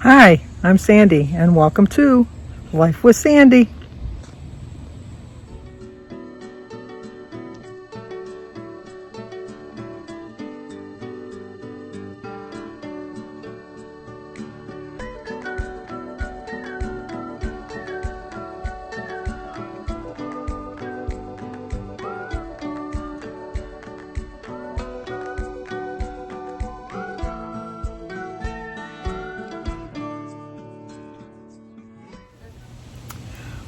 Hi, I'm Sandy, and welcome to Life with Sandy.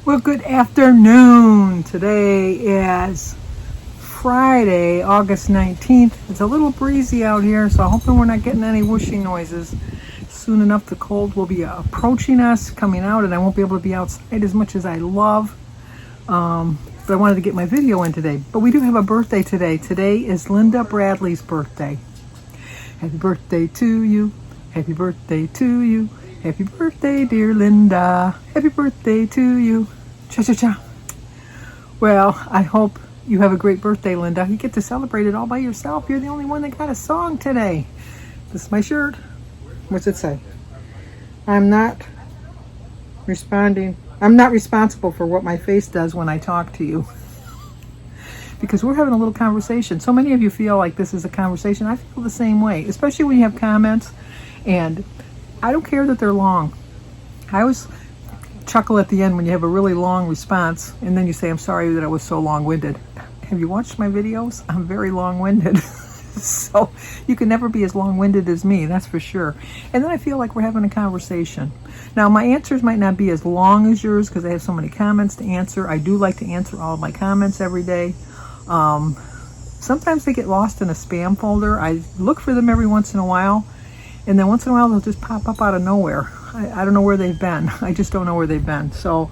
Well, good afternoon. Today is Friday, August 19th. It's a little breezy out here, so I'm hoping we're not getting any whooshing noises. Soon enough, the cold will be approaching us, coming out, and I won't be able to be outside as much as I love. But I wanted to get my video in today. But we do have a birthday today. Today is Linda Bradley's birthday. Happy birthday to you. Happy birthday to you. Happy birthday, dear Linda. Happy birthday to you. Cha-cha-cha. Well, I hope you have a great birthday, Linda. You get to celebrate it all by yourself. You're the only one that got a song today. This is my shirt. What's it say? I'm not responsible for what my face does when I talk to you. Because we're having a little conversation. So many of you feel like this is a conversation. I feel the same way, especially when you have comments. And I don't care that they're long. I always chuckle at the end when you have a really long response and then you say, I'm sorry that I was so long-winded. Have you watched my videos? I'm very long-winded. So you can never be as long-winded as me, that's for sure. And then I feel like we're having a conversation. Now, my answers might not be as long as yours because I have so many comments to answer. I do like to answer all of my comments every day. Sometimes they get lost in a spam folder. I look for them every once in a while. And then once in a while, they'll just pop up out of nowhere. I don't know where they've been. I just don't know where they've been. So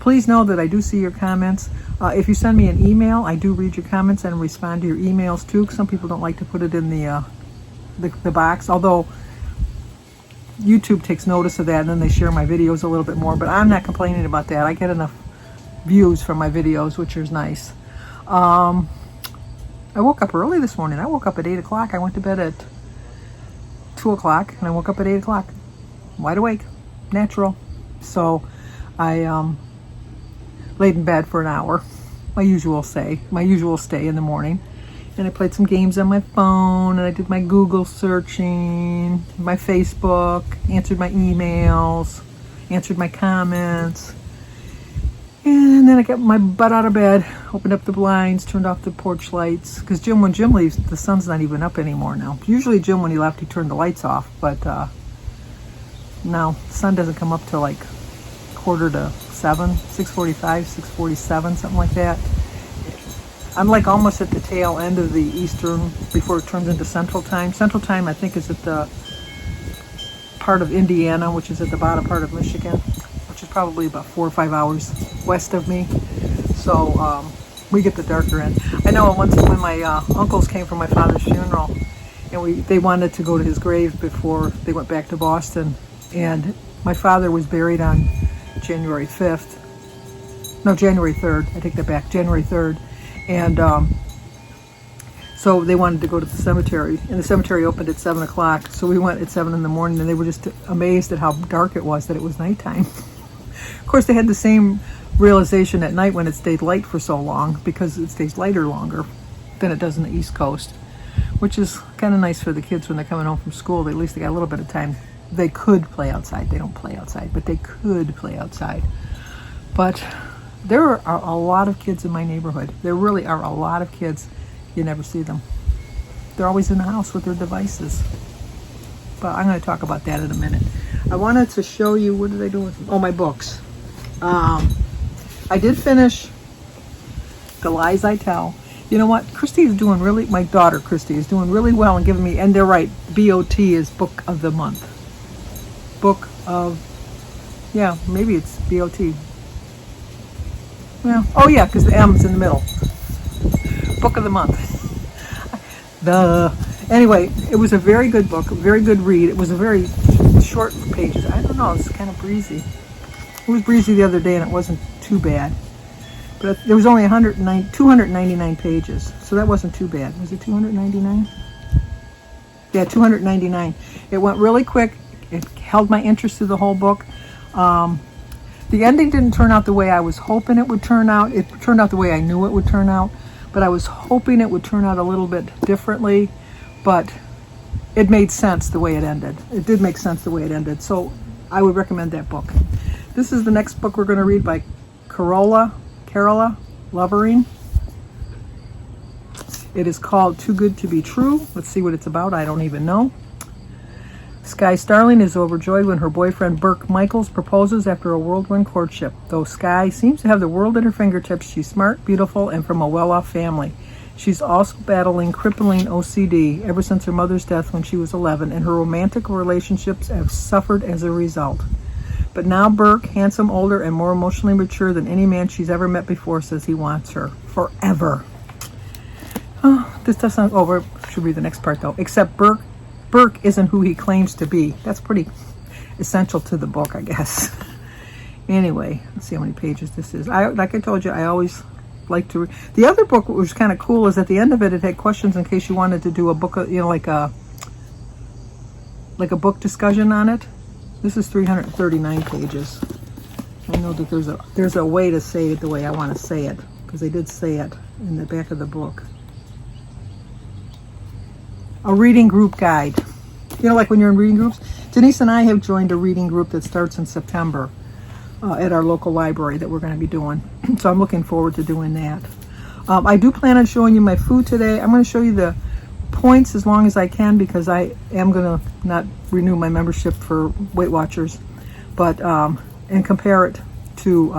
please know that I do see your comments. If you send me an email, I do read your comments and respond to your emails too. Some people don't like to put it in the box, although YouTube takes notice of that and then they share my videos a little bit more. But I'm not complaining about that. I get enough views from my videos, which is nice. I woke up early this morning. I woke up at 8 o'clock. I went to bed at 2 o'clock and I woke up at 8 o'clock. Wide awake, natural. So I laid in bed for an hour, my usual stay in the morning. And I played some games on my phone and I did my Google searching, my Facebook, answered my emails, answered my comments. And then I got my butt out of bed, opened up the blinds, turned off the porch lights. Because when Jim leaves, the sun's not even up anymore now. Usually Jim, when he left, he turned the lights off. But no, the sun doesn't come up till like 6:45, 6:47, something like that. I'm like almost at the tail end of the Eastern before it turns into Central Time. Central Time, I think, is at the part of Indiana, which is at the bottom part of Michigan, which is probably about 4 or 5 hours west of me. So we get the darker end. I know once when my uncles came for my father's funeral, and they wanted to go to his grave before they went back to Boston. And my father was buried on January 5th. No, January 3rd. I take that back. January 3rd. And so they wanted to go to the cemetery. And the cemetery opened at 7 o'clock. So we went at 7 in the morning, and they were just amazed at how dark it was, that it was nighttime. Of course, they had the same realization at night when it stayed light for so long, because it stays lighter longer than it does in the East Coast, which is kind of nice for the kids when they're coming home from school. At least they got a little bit of time. They could play outside. They don't play outside, but they could play outside. But there are a lot of kids in my neighborhood. There really are a lot of kids. You never see them. They're always in the house with their devices. But I'm going to talk about that in a minute. I wanted to show you, what did I do with them? Oh, my books. I did finish The Lies I Tell. You know what? My daughter Christy is doing really well and giving me, and they're right, BOT is Book of the Month. Maybe it's BOT. Yeah. Oh yeah, because the M's in the middle. Book of the Month. Anyway, it was a very good book, a very good read. It was a very short pages. I don't know, it's kind of breezy. It was breezy the other day and it wasn't too bad. But there was only 299 pages, so that wasn't too bad. Was it 299? Yeah, 299. It went really quick. It held my interest through the whole book. The ending didn't turn out the way I was hoping it would turn out. It turned out the way I knew it would turn out, but I was hoping it would turn out a little bit differently, but it made sense the way it ended. It did make sense the way it ended, so I would recommend that book. This is the next book we're going to read by Carola Lovering. It is called Too Good to Be True. Let's see what it's about. I don't even know. Sky Starling is overjoyed when her boyfriend Burke Michaels proposes after a whirlwind courtship. Though Sky seems to have the world at her fingertips, she's smart, beautiful, and from a well-off family. She's also battling crippling OCD ever since her mother's death when she was 11, and her romantic relationships have suffered as a result. But now Burke, handsome, older, and more emotionally mature than any man she's ever met before, says he wants her forever. Oh, this does sound over. Should read the next part though. Except Burke isn't who he claims to be. That's pretty essential to the book, I guess. Anyway, let's see how many pages this is. Like I told you, I always like to read. The other book, which was kind of cool, is at the end of it, it had questions in case you wanted to do a book, like a book discussion on it. This is 339 pages. I know that there's a way to say it the way I want to say it, because they did say it in the back of the book. A reading group guide. Like when you're in reading groups. Denise and I have joined a reading group that starts in September at our local library that we're going to be doing. So I'm looking forward to doing that. I do plan on showing you my food today. I'm going to show you the points as long as I can, because I am going to not renew my membership for Weight Watchers, but and compare it to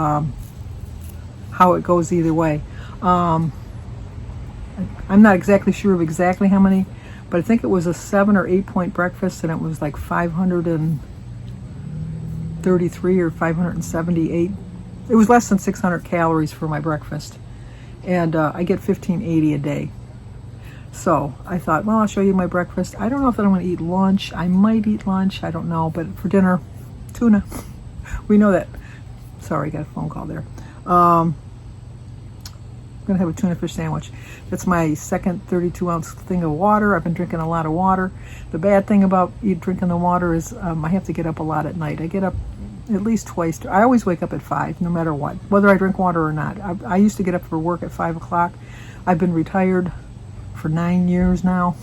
how it goes either way. I'm not exactly sure of exactly how many, but I think it was a 7 or 8 point breakfast, and it was like 533 or 578. It was less than 600 calories for my breakfast, and I get 1580 a day. So I thought, well, I'll show you my breakfast. I don't know if I'm going to eat lunch. I might eat lunch. I don't know. But for dinner, tuna. We know that. Sorry, got a phone call there. I'm going to have a tuna fish sandwich. That's my second 32-ounce thing of water. I've been drinking a lot of water. The bad thing about drinking the water is I have to get up a lot at night. I get up at least twice. I always wake up at 5, no matter what, whether I drink water or not. I used to get up for work at 5 o'clock. I've been retired for 9 years now.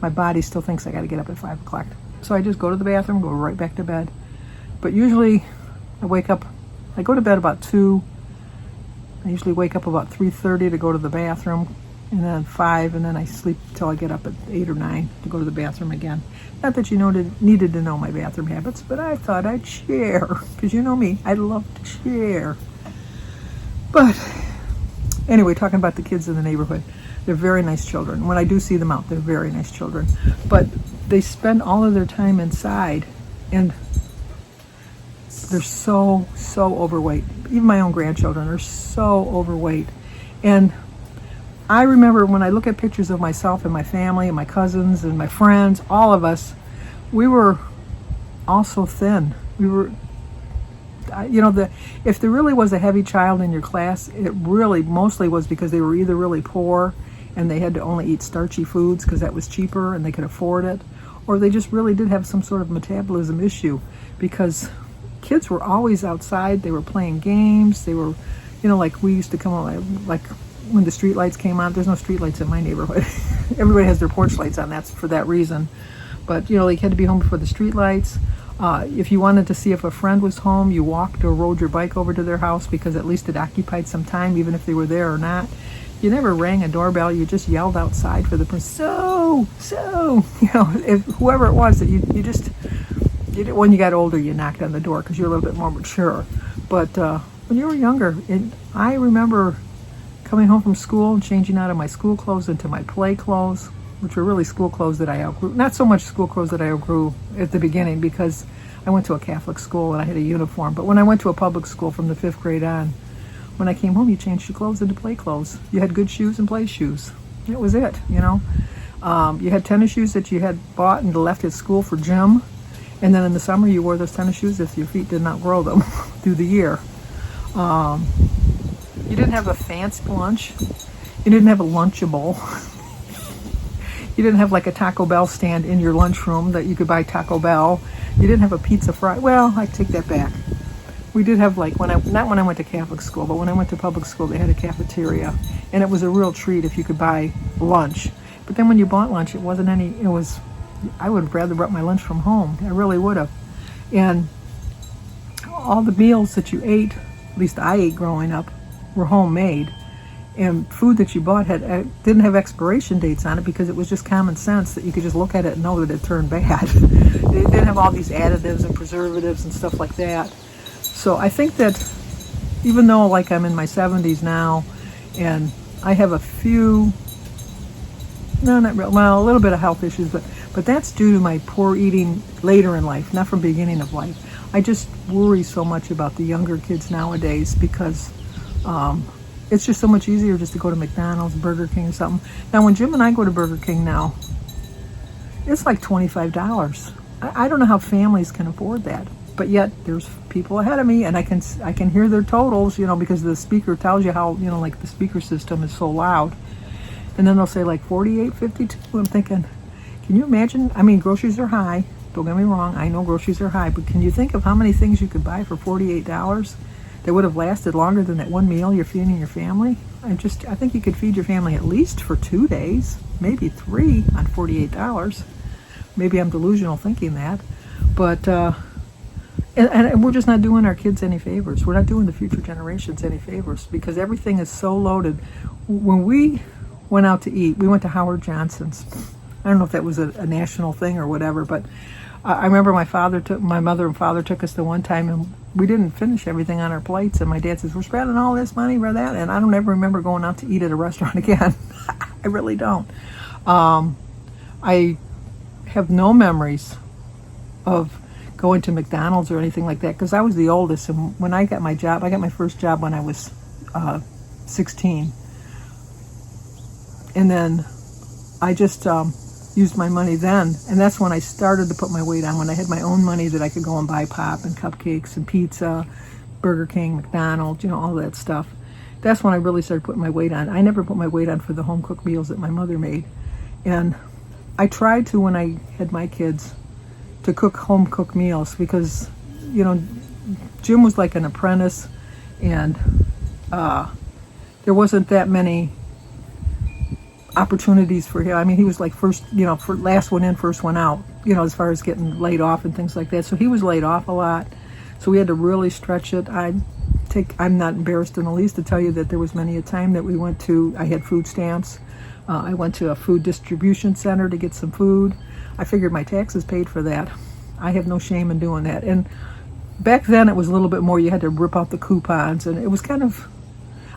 My body still thinks I got to get up at 5 o'clock. So I just go to the bathroom, go right back to bed. But usually I wake up, I go to bed about 2. I usually wake up about 3:30 to go to the bathroom, and then 5, and then I sleep till I get up at 8 or 9 to go to the bathroom again. Not that you needed to know my bathroom habits, but I thought I'd share, because you know me, I love to share. But anyway, talking about the kids in the neighborhood, they're very nice children. When I do see them out, they're very nice children. But they spend all of their time inside, and they're so overweight. Even my own grandchildren are so overweight. And I remember when I look at pictures of myself and my family and my cousins and my friends, all of us, we were all so thin. We were, if there really was a heavy child in your class, it really mostly was because they were either really poor and they had to only eat starchy foods because that was cheaper and they could afford it, or they just really did have some sort of metabolism issue, because kids were always outside. They were playing games. They were, like we used to come on, like when the street lights came on. There's no street lights in my neighborhood. Everybody has their porch lights on. That's for that reason. But they had to be home before the street lights. If you wanted to see if a friend was home, you walked or rode your bike over to their house, because at least it occupied some time, even if they were there or not. You never rang a doorbell. You just yelled outside for the person. If whoever it was that you just. When you got older, you knocked on the door because you're a little bit more mature. But when you were younger, I remember coming home from school and changing out of my school clothes into my play clothes, which were really school clothes that I outgrew. Not so much school clothes that I outgrew at the beginning, because I went to a Catholic school and I had a uniform. But when I went to a public school from the 5th grade on, when I came home, you changed your clothes into play clothes. You had good shoes and play shoes. That was it, You had tennis shoes that you had bought and left at school for gym. And then in the summer, you wore those tennis shoes if your feet did not grow them through the year. You didn't have a fancy lunch. You didn't have a Lunchable. You didn't have like a Taco Bell stand in your lunchroom that you could buy Taco Bell. You didn't have a pizza fry. Well, I take that back. We did have like not when I went to Catholic school, but when I went to public school, they had a cafeteria, and it was a real treat if you could buy lunch. But then when you bought lunch, it wasn't any. It was, I would have rather brought my lunch from home. I really would have. And all the meals that you ate, at least I ate growing up, were homemade. And food that you bought didn't have expiration dates on it because it was just common sense that you could just look at it and know that it turned bad. It didn't have all these additives and preservatives and stuff like that. So I think that even though like I'm in my 70s now and I have a few, no, not real, well, a little bit of health issues, but that's due to my poor eating later in life, not from beginning of life. I just worry so much about the younger kids nowadays because it's just so much easier just to go to McDonald's, Burger King or something. Now when Jim and I go to Burger King now, it's like $25. I don't know how families can afford that. But yet there's people ahead of me and I can hear their totals, because the speaker tells you how, like the speaker system is so loud. And then they'll say like 48.52. I'm thinking, can you imagine? I mean, groceries are high. Don't get me wrong. I know groceries are high, but can you think of how many things you could buy for $48 that would have lasted longer than that one meal you're feeding your family? I think you could feed your family at least for 2 days, maybe 3 on $48. Maybe I'm delusional thinking that, but, and we're just not doing our kids any favors. We're not doing the future generations any favors because everything is so loaded. When we went out to eat, we went to Howard Johnson's. I don't know if that was a national thing or whatever, but I remember my mother and father took us the one time and we didn't finish everything on our plates. And my dad says, we're spending all this money for that. And I don't ever remember going out to eat at a restaurant again. I really don't. I have no memories of going to McDonald's or anything like that because I was the oldest, and when I got my first job when I was 16, and then I just used my money then, and that's when I started to put my weight on, when I had my own money that I could go and buy pop and cupcakes and pizza, Burger King, McDonald's, all that stuff. That's when I really started putting my weight on. I never put my weight on for the home cooked meals that my mother made, and I tried to, when I had my kids, to cook home cooked meals because Jim was like an apprentice and there wasn't that many opportunities for him. I mean, he was like first, for last one in, first one out, as far as getting laid off and things like that. So he was laid off a lot. So we had to really stretch it. I'm not embarrassed in the least to tell you that there was many a time that I had food stamps. I went to a food distribution center to get some food. I figured my taxes paid for that. I have no shame in doing that. And back then it was a little bit more, you had to rip out the coupons, and it was kind of,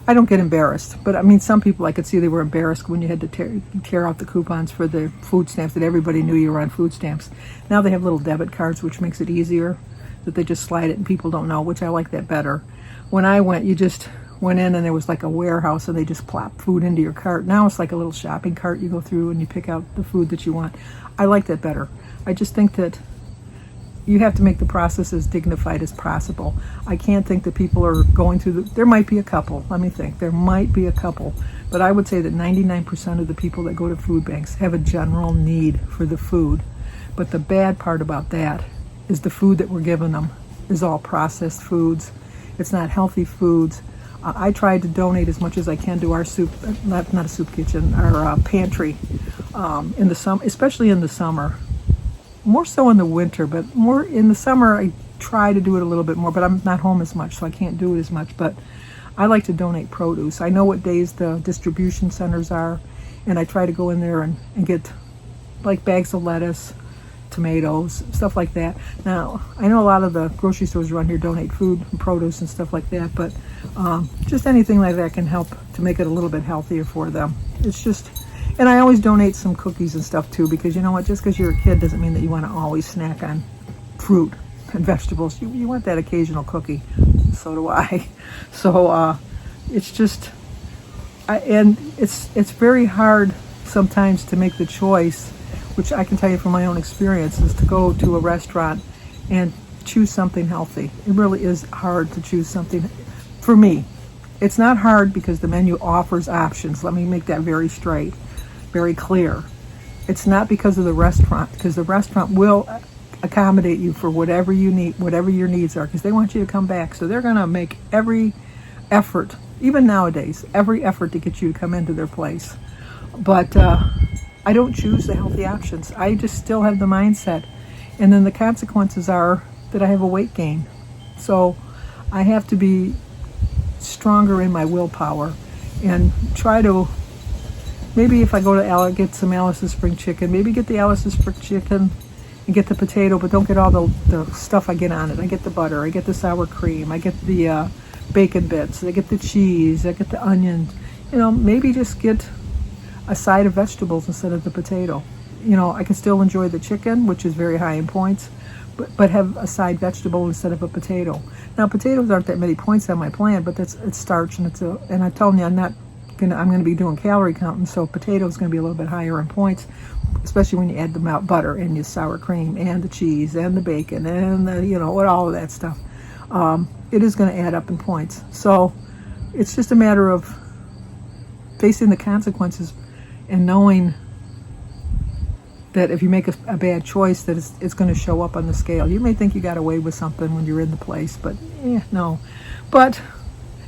I don't get embarrassed, but I mean, some people I could see they were embarrassed when you had to tear out the coupons for the food stamps that everybody knew you were on food stamps. Now they have little debit cards, which makes it easier, that they just slide it and people don't know, which I like that better. When I went, you just went in and there was like a warehouse and they just plop food into your cart. Now it's like a little shopping cart you go through and you pick out the food that you want. I like that better. I just think that you have to make the process as dignified as possible. I can't think that people are going through there might be a couple, let me think, there might be a couple, but I would say that 99% of the people that go to food banks have a general need for the food. But the bad part about that is the food that we're giving them is all processed foods. It's not healthy foods. I tried to donate as much as I can to our not a soup kitchen, our pantry in the summer, especially in the summer. More so in the winter, but more in the summer I try to do it a little bit more, but I'm not home as much, so I can't do it as much. But I like to donate produce. I know what days the distribution centers are, and I try to go in there and get like bags of lettuce, tomatoes, stuff like that. Now, I know a lot of the grocery stores around here donate food and produce and stuff like that, but just anything like that can help to make it a little bit healthier for them. It's just, and I always donate some cookies and stuff too, because you know what, just because you're a kid doesn't mean that you want to always snack on fruit and vegetables. You want that occasional cookie. So do I. So it's just, and it's very hard sometimes to make the choice, which I can tell you from my own experience, is to go to a restaurant and choose something healthy. It really is hard to choose something. For me, it's not hard because the menu offers options. Let me make that very straight, very clear. It's not because of the restaurant, because the restaurant will accommodate you for whatever you need, whatever your needs are, because they want you to come back. So they're going to make every effort, even nowadays, every effort to get you to come into their place. But I don't choose the healthy options. I just still have the mindset. And then the consequences are that I have a weight gain. So I have to be stronger in my willpower and try to, maybe if I go to get some Alice's Spring Chicken, maybe get the Alice's Spring Chicken and get the potato, but don't get all the stuff I get on it. I get the butter, I get the sour cream, I get the bacon bits, I get the cheese, I get the onions. Maybe just get a side of vegetables instead of the potato. I can still enjoy the chicken, which is very high in points, but have a side vegetable instead of a potato. Now, potatoes aren't that many points on my plan, but it's starch, and I told you I'm going to be doing calorie counting, so potato is going to be a little bit higher in points, especially when you add the butter and your sour cream and the cheese and the bacon and all of that stuff. It is going to add up in points. So it's just a matter of facing the consequences and knowing that if you make a bad choice, that it's going to show up on the scale. You may think you got away with something when you're in the place, but no. But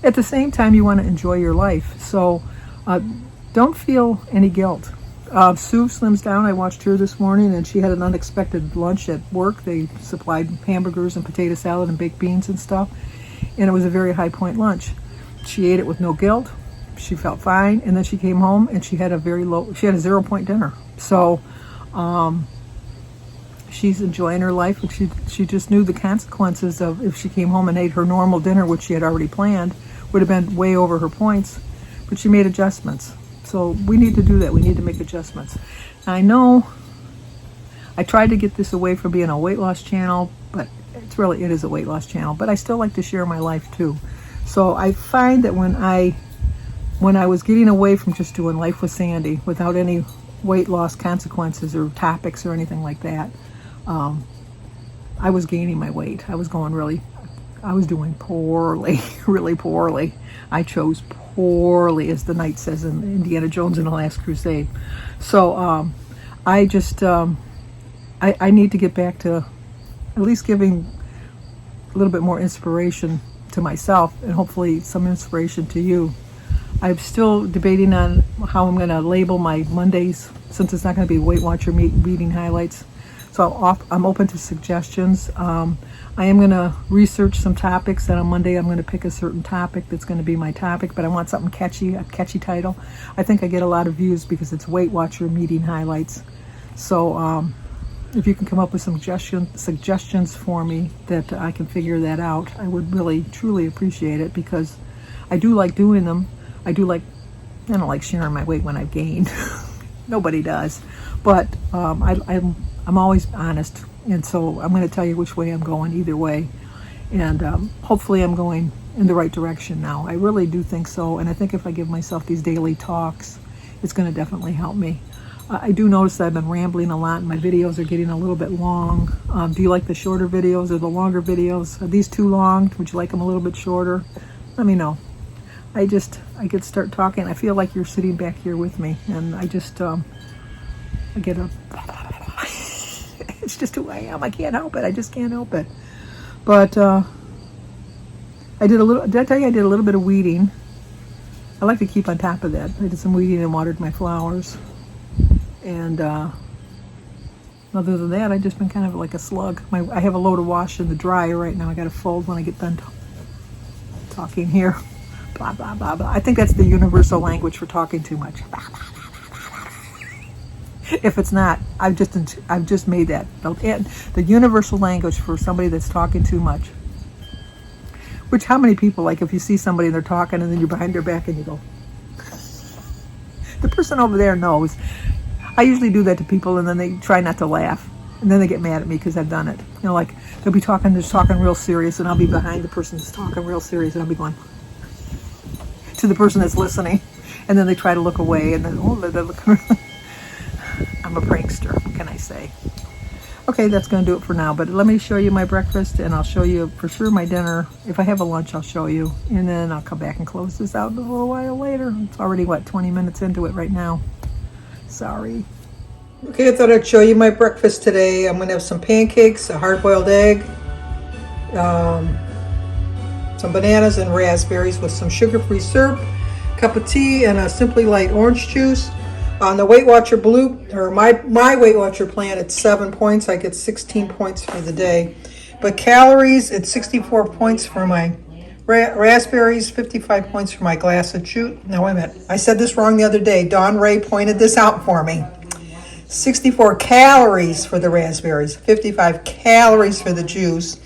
at the same time, you want to enjoy your life. So don't feel any guilt. Sue slims down. I watched her this morning, and she had an unexpected lunch at work. They supplied hamburgers and potato salad and baked beans and stuff, and it was a very high point lunch. She ate it with no guilt. She felt fine, and then she came home and she had a 0-point dinner. So she's enjoying her life, and she just knew the consequences of if she came home and ate her normal dinner, which she had already planned, would have been way over her points, but she made adjustments. So we need to do that. We need to make adjustments. I know I tried to get this away from being a weight loss channel, but it is a weight loss channel, but I still like to share my life too. So I find that when I was getting away from just doing Life with Sandy without any weight loss consequences or topics or anything like that, I was gaining my weight. I was doing poorly, really poorly. I chose poorly, as the knight says in Indiana Jones and the Last Crusade. So I just, I need to get back to at least giving a little bit more inspiration to myself and hopefully some inspiration to you. I'm still debating on how I'm going to label my Mondays, since it's not going to be Weight Watcher meeting highlights. So I'm open to suggestions. I am going to research some topics, and on Monday I'm going to pick a certain topic that's going to be my topic, but I want something catchy, a catchy title. I think I get a lot of views because it's Weight Watcher meeting highlights. So if you can come up with some suggestions for me that I can figure that out, I would really, truly appreciate it, because I do like doing them. I don't like sharing my weight when I've gained. Nobody does. But I'm always honest, and so I'm going to tell you which way I'm going either way. And hopefully I'm going in the right direction now. I really do think so, and I think if I give myself these daily talks, it's going to definitely help me. I do notice that I've been rambling a lot, and my videos are getting a little bit long. Do you like the shorter videos or the longer videos? Are these too long? Would you like them a little bit shorter? Let me know. I could start talking. I feel like you're sitting back here with me, and I just, I get a, it's just who I am. I can't help it. I just can't help it. But did I tell you I did a little bit of weeding? I like to keep on top of that. I did some weeding and watered my flowers. And other than that, I've just been kind of like a slug. I have a load of wash in the dryer right now. I got to fold when I get done talking here. Blah, blah, blah, blah. I think that's the universal language for talking too much. Blah, blah, blah, blah, blah. If it's not, I've just made that the universal language for somebody that's talking too much. Which, how many people, like, if you see somebody and they're talking and then you're behind their back and you go, the person over there knows. I usually do that to people, and then they try not to laugh, and then they get mad at me because I've done it. Like they'll be talking real serious, and I'll be behind the person that's talking real serious, and I'll be going to the person that's listening, and then they try to look away, and then they're looking. I'm a prankster. What can I say? Okay, that's going to do it for now. But let me show you my breakfast, and I'll show you for sure my dinner. If I have a lunch, I'll show you, and then I'll come back and close this out a little while later. It's already 20 minutes into it right now. Sorry. Okay, I thought I'd show you my breakfast today. I'm gonna have some pancakes, a hard-boiled egg, um, some bananas and raspberries with some sugar-free syrup, cup of tea, and a Simply Light orange juice. On the Weight Watcher Blue, or my Weight Watcher plan, it's 7 points. I get 16 points for the day. But calories, it's 64 points for my raspberries, 55 points for my glass of juice. No, wait a minute. I said this wrong the other day. Dawn Ray pointed this out for me. 64 calories for the raspberries, 55 calories for the juice,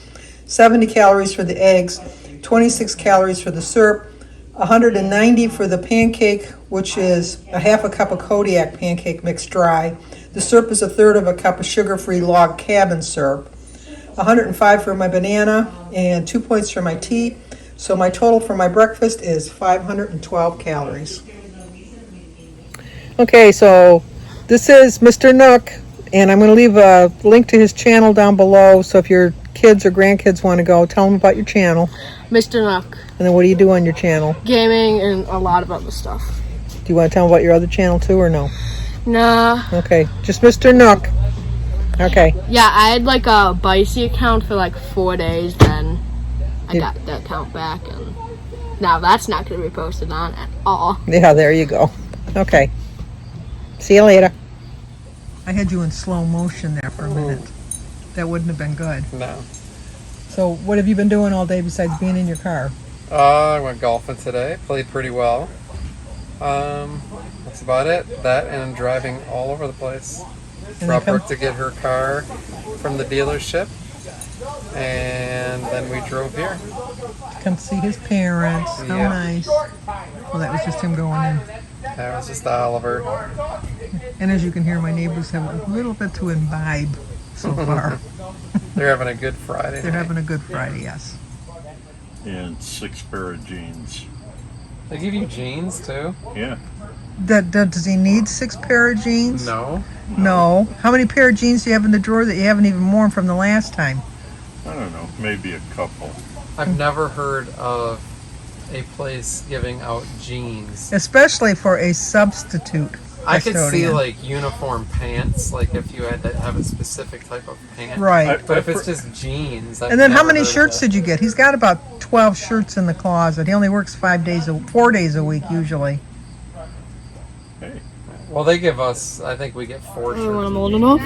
70 calories for the eggs, 26 calories for the syrup, 190 for the pancake, which is a half a cup of Kodiak pancake mixed dry. The syrup is a third of a cup of sugar-free log cabin syrup. 105 for my banana and 2 points for my tea. So my total for my breakfast is 512 calories. Okay, so this is Mr. Nook, and I'm going to leave a link to his channel down below. So if your kids or grandkids want to go, tell them about your channel. Mr. Nook. And then what do you do on your channel? Gaming and a lot of other stuff. Do you want to tell them about your other channel too, or no? Nah. Okay, just Mr. Nook. Okay. Yeah, I had like a Bicey account for like 4 days, then I got the account back, and now that's not going to be posted on at all. Yeah, there you go. Okay. See you later. I had you in slow motion there for a minute. That wouldn't have been good. No. So what have you been doing all day besides being in your car? I went golfing today. Played pretty well. That's about it. That and driving all over the place. Brought Brooke to get her car from the dealership. And then we drove here. Come see his parents. How Yeah. nice. Well, that was just him going in. That was just Oliver. And as you can hear, my neighbors have a little bit to imbibe so far. They're having a good Friday They're night. having a good Friday, yes. And 6 pair of jeans. They give you jeans too? Yeah. Does he need 6 pair of jeans? No. No. How many pair of jeans do you have in the drawer that you haven't even worn from the last time? I don't know, maybe a couple. I've never heard of a place giving out jeans. Especially for a substitute I could see custodian. like uniform pants, like if you had to have a specific type of pant. Right. But if it's just jeans, And then how many shirts did you get? He's got about 12 shirts in the closet. He only works 4 days a week usually. Hey, Well, they give us, I think we get 4 shirts. When I'm old enough.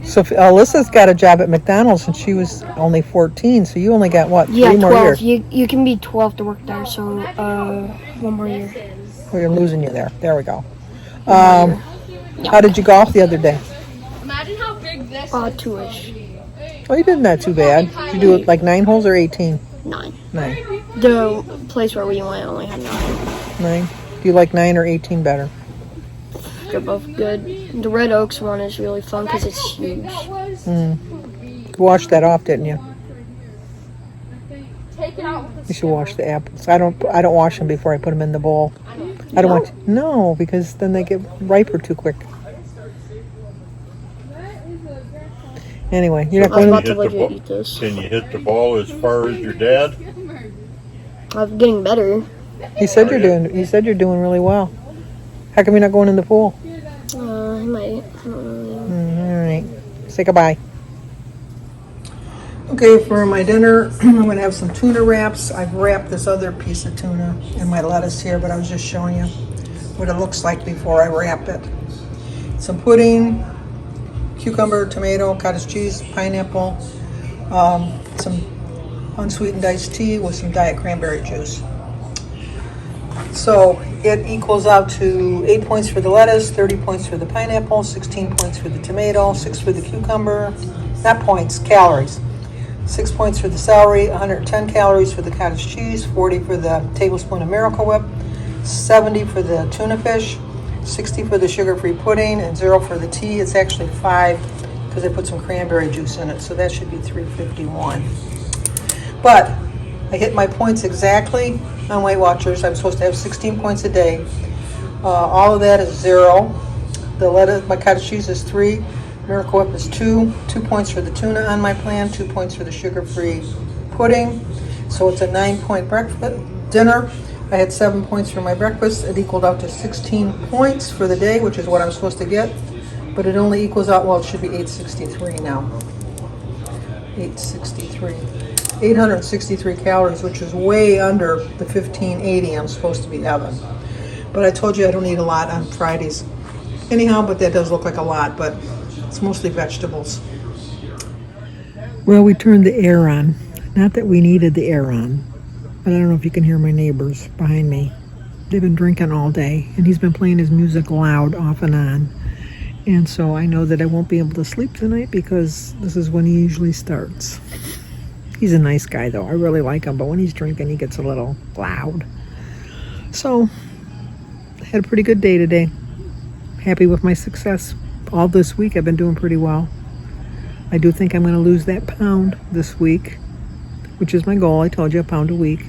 So Alyssa's got a job at McDonald's and she was only 14, so you only got what, Yeah, 3 more 12. years? You can be 12 to work there, so 1 more year. We're losing you there. There we go. How did you golf the other day? Imagine how big this 2-ish. Oh, you did not too bad. Did you do it like 9 holes or 18? 9. 9. The place where we went only had 9. 9. Do you like 9 or 18 better? They're both good. The Red Oaks one is really fun because it's huge. You washed that off, didn't you? You should wash the apples. I don't wash them before I put them in the bowl. I don't want no, because then they get riper too quick. Anyway, you're not I was going about to. to legit eat this. can you hit the ball as far as your dad? I'm getting better. He said you're doing really well. How come you're not going in the pool? I might. All right. Say goodbye. Okay, for my dinner, I'm going to have some tuna wraps. I've wrapped this other piece of tuna and my lettuce here, but I was just showing you what it looks like before I wrap it. Some pudding, cucumber, tomato, cottage cheese, pineapple, some unsweetened iced tea with some diet cranberry juice. So it equals out to 8 points for the lettuce, 30 points for the pineapple, 16 points for the tomato, 6 for the cucumber, not points, calories. 6 points for the celery, 110 calories for the cottage cheese, 40 for the tablespoon of Miracle Whip, 70 for the tuna fish, 60 for the sugar-free pudding, and 0 for the tea. It's actually 5 because I put some cranberry juice in it, so that should be 351. But I hit my points exactly on Weight Watchers. I'm supposed to have 16 points a day. All of that is 0. The lettuce, my cottage cheese is 3. Miracle Whip is 2. 2 points for the tuna on my plan. 2 points for the sugar-free pudding. So it's a 9-point breakfast dinner. I had 7 points for my breakfast. It equaled out to 16 points for the day, which is what I'm supposed to get. but it only equals out, well, it should be 863 now. 863. 863 calories, which is way under the 1580 I'm supposed to be having. But I told you I don't eat a lot on Fridays. Anyhow, but that does look like a lot, but it's mostly vegetables. Well, we turned the air on. Not that we needed the air on, but I don't know if you can hear my neighbors behind me. They've been drinking all day, and he's been playing his music loud off and on. And so I know that I won't be able to sleep tonight because this is when he usually starts. He's a nice guy, though. I really like him, but when he's drinking, he gets a little loud. So, I had a pretty good day today. Happy with my success. All this week, I've been doing pretty well. I do think I'm going to lose that pound this week, which is my goal. I told you, a pound a week.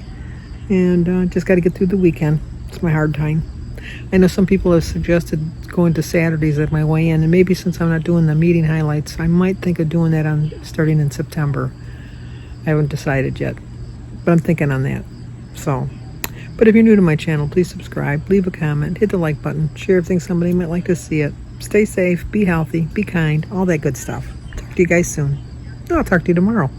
And just got to get through the weekend. It's my hard time. I know some people have suggested going to Saturdays at my weigh-in, and maybe since I'm not doing the meeting highlights, I might think of doing that starting in September. I haven't decided yet, but I'm thinking on that. So, but if you're new to my channel, please subscribe, leave a comment, hit the like button, share if you think somebody might like to see it. Stay safe, be healthy, be kind, all that good stuff. Talk to you guys soon. I'll talk to you tomorrow.